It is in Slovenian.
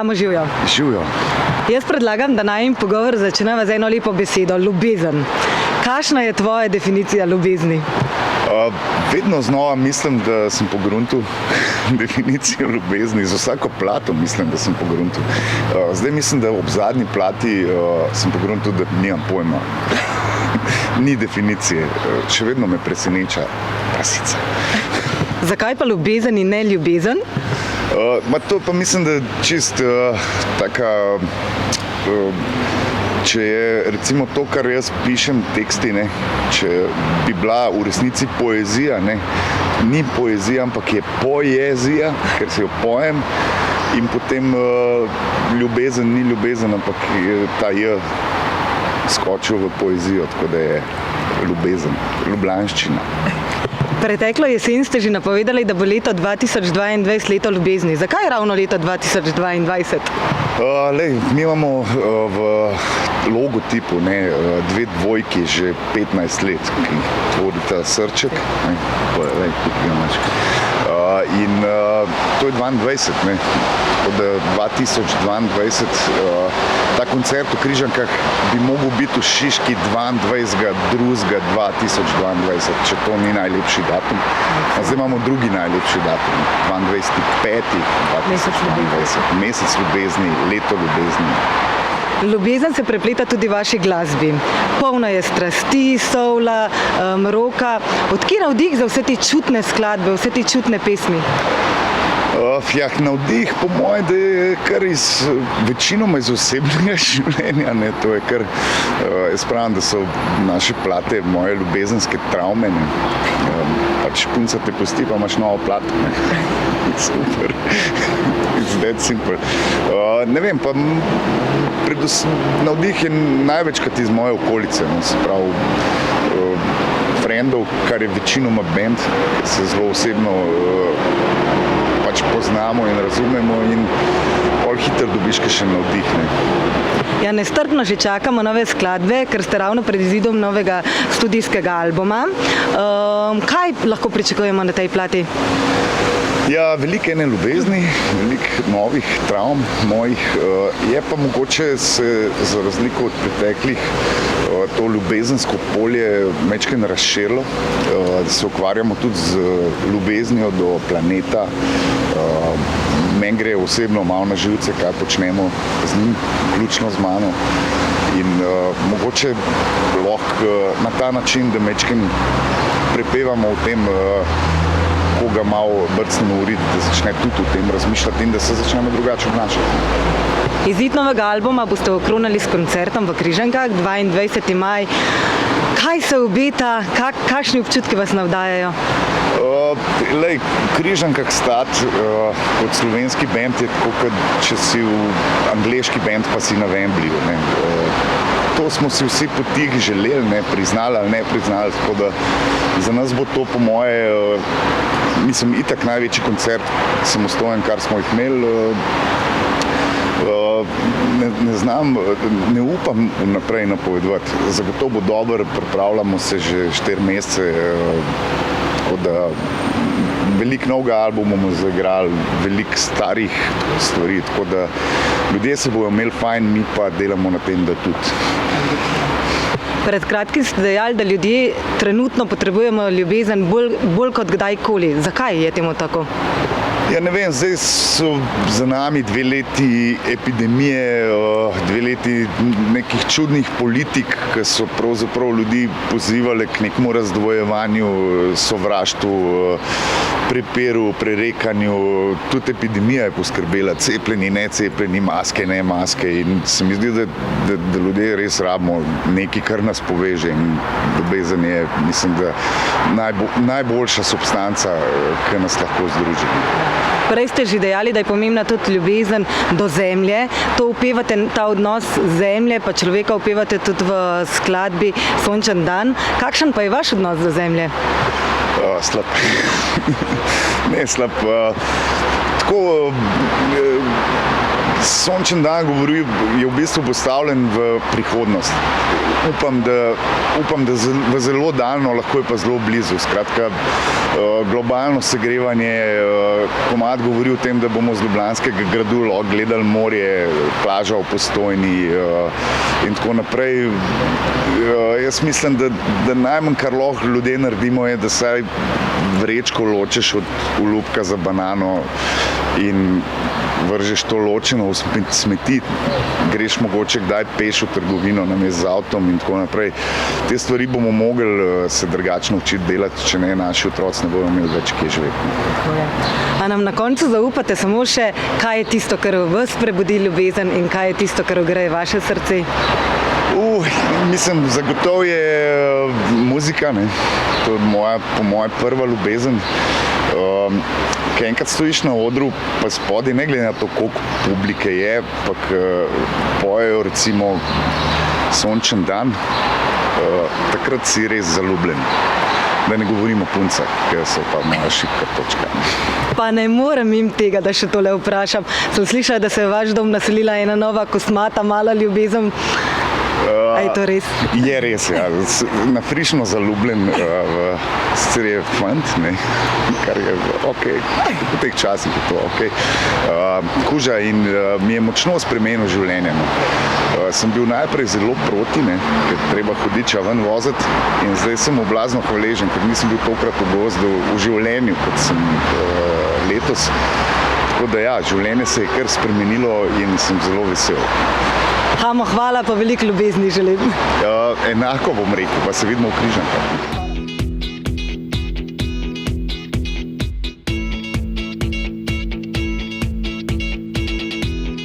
Samo živjo. Živjo. Jaz predlagam, da najin pogovor začneva z eno lepo besedo, ljubezen. Kakšna je tvoja definicija ljubezni? Vedno znova mislim, da sem pogruntil definicijo ljubezni. Z vsako plato mislim, da sem pogruntil. Zdaj mislim, da ob zadnji plati sem pogruntil, da nimam pojma. Ni definicije. Še vedno me preseneča prasica. Zakaj pa ljubezen in ne ljubezen? To pa mislim, da je čist taka... Če je recimo to, kar jaz pišem teksti, ne, če bi bila v resnici poezija, ne, ni poezija, ampak je poezija, ker si jo pojem, in potem ljubezen ni ljubezen, ampak je ta J skočil v poezijo, tako da je ljubezen, ljubljanščina. Preteklo jesen ste že napovedali, da bo leto 2022 leto ljubezni. Zakaj ravno leto 2022? Mi imamo v logotipu dve dvojki že 15 let, ki tvorita srček. In to je 22, od 2022. Ta koncert v Križankah bi mogel biti v Šiški 22.2.2022, če to ni najlepši datum. Zdaj imamo drugi najlepši datum, 22.5.2022, mesec ljubezni, leto ljubezni. Ljubezen se prepleta tudi v vaši glasbi. Polna je strasti, soula, roka. Odkje navdih za vse te čutne skladbe, vse te čutne pesmi? Navdih po moje, da je kar večinoma iz osebnega življenja. To je kar, jaz pravim, da so naše plate moje ljubezenske travme. Pač punca te pusti, pa imaš novo plato. Super. It's that simple. Ne vem, pa navdih je največkrat iz moje okolice. Se pravi, frendov, kar je večinoma band, ker se zelo osebno poznamo in razumemo in pol hitro dobiš še navdih. Nestrpno že čakamo nove skladbe, ker ste ravno pred izidom novega studijskega albuma. Kaj lahko pričakujemo na tej plati? Veliko ene ljubezni, veliko novih travm mojih. Je pa mogoče se za razliko od preteklih to ljubezensko polje majčkeno razširilo, da se ukvarjamo tudi z ljubeznijo do planeta. Meni gre osebno malo na živce, kaj počnemo z njim, vključno z mano. In mogoče lahko na ta način, da majčkeno prepevamo o tem, koga malo brcnemo v rit, da začne tudi o tem razmišljati in da se začnemo drugače obnašati. Izid novega albuma boste okronali s koncertom v Križankah, 22. maj. Kaj se obeta, kakšni občutki vas navdajajo? V Križankah stati kot slovenski band je tako, kot če si v angleški band, pa si na Wembleyu. To smo si vsi po tih želeli, priznali ali ne priznali, tako da za nas bo to po moje, mislim, itak največji koncert samostojen, kar smo jih imeli. Ne znam, ne upam naprej napovedovati. Zagotovo bo dober, pripravljamo se že 4 mesece, tako da veliko novega albuma bomo zaigrali, veliko starih stvari, tako da ljudje se bojo imeli fajn, mi pa delamo na tem, da tudi. Pred kratkim ste dejali, da ljudje trenutno potrebujemo ljubezen bolj kot kdajkoli. Zakaj je temu tako? Ne vem, zdaj so za nami 2 leti epidemije, 2 leti nekih čudnih politik, ki so pravzaprav ljudi pozivali k nekemu razdvojevanju, sovraštvu, prepiru, prerekanju. Tudi epidemija je poskrbela, cepljeni, necepljeni, maske, ne maske. In se mi zdi, da ljudje res rabimo nekaj, kar nas poveže. In ljubezen je, mislim, da najboljša substanca, ki nas lahko združi. Prej ste že dejali, da je pomembna tudi ljubezen do zemlje. To upevate, ta odnos zemlje pa človeka upevate tudi v skladbi Sončen dan. Kakšen pa je vaš odnos do zemlje? Slab. Ne slab. Tako Sončen dan je v bistvu postavljen v prihodnost. Upam, da v zelo daljno, lahko je pa zelo blizu. Skratka, globalno segrevanje, komad govori o tem, da bomo z Ljubljanskega gradu lahko gledali morje, plaža v Postojni in tako naprej. Jaz mislim, da najmanj, kar lahko ljudje naredimo, je, da saj vrečko ločeš od olupka za banano in vržeš to ločeno v smeti, greš mogoče kdaj peš v trgovino namesto z avtom in tako naprej. Te stvari bomo mogli se drugače naučiti delati, če ne, naši otroci ne bodo imeli več kje živeti. A nam na koncu zaupate samo še, kaj je tisto, kar v vas prebudi ljubezen in kaj je tisto, kar ogreje vaše srce? Mislim, zagotovo je muzika, ne. To je po moje prva ljubezen. Ko enkrat stojiš na odru, pa spodaj, ne glede na to, koliko publike je, pa pojejo recimo Sončen dan, takrat si res zaljubljen. Da ne govorimo o puncah, ker so pa moja šibka točka. Pa ne morem mimo tega, da še tole vprašam. Sem slišala, da se je v vaš dom naselila ena nova kosmata mala ljubezen. A je to res? Je res, ja. Nafrišno zaljubljen sicer je fant, ne, kar je okej, v teh časih je to okej. Kuža in mi je močno spremenil življenje. Sem bil najprej zelo proti, ne, ker treba hudiča ven voziti in zdaj sem mu blazno hvaležen, ker nisem bil tokrat v gozdu v življenju, kot sem letos. Tako da ja, življenje se je kar spremenilo in sem zelo vesel. Hamo, hvala, pa veliko ljubezni želim. Enako bom rekel, pa se vidimo v Križankah.